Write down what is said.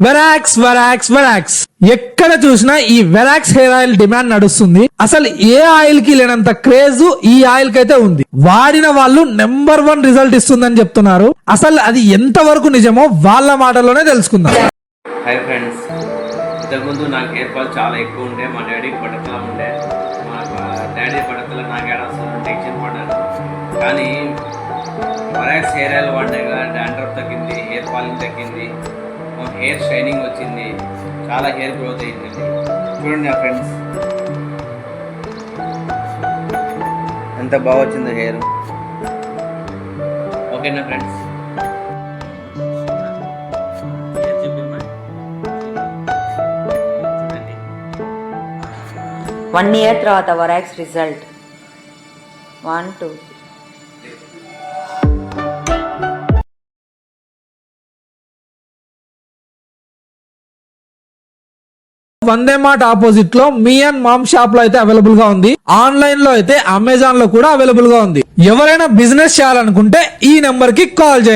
వెరాక్స్ వెరాక్స్ వెరాక్స్ ఎక్కడ చూసినా ఈ వెరాక్స్ హెయిర్ ఆయిల్ డిమాండ్ నడుస్తుంది. అసలు ఏ ఆయిల్ కి లేనంత క్రేజ్ ఈ ఆయిల్ కి అయితే ఉంది. వాడిన వాళ్ళు నెంబర్ 1 రిజల్ట్ ఇస్తుందని చెప్తున్నారు. అసలు అది ఎంత వరకు నిజమో వాళ్ళ మాటల్లోనే తెలుసుకుందాం. హాయ్ ఫ్రెండ్స్, ఇంతకుముందు నాకు హెయిర్ ఫాల్ చాలా ఎక్కువ ఉండే. మా డాడీకి పడతలా ఉండే. మా డాడీ పడతల నాకేడ అసలు టెన్షన్ పడ్డాను. కానీ వెరాక్స్ హెయిర్ ఆయిల్ వాడినాక డాండ్రఫ్ తగ్గింది, హెయిర్ ఫాలింగ్ తగ్గింది, హెయిర్ షైనింగ్ వచ్చింది, చాలా హెయిర్ గ్రోత్ అయిందండి. చూడండి నా ఫ్రెండ్స్, ఎంత బాగా వచ్చిందో హెయిర్. ఓకేనా ఫ్రెండ్స్? 1 year తర్వాత వరాక్స్ రిజల్ట్ 1 2 వందే మార్ట్ ఆపోజిట్ లో మీ అండ్ మామ్ షాప్ లో అయితే అవైలబుల్ గా ఉంది. ఆన్లైన్ లో అయితే అమెజాన్ లో కూడా అవైలబుల్ గా ఉంది. ఎవరైనా బిజినెస్ చేయాలనుకుంటే ఈ నెంబర్ కి కాల్ చేయండి.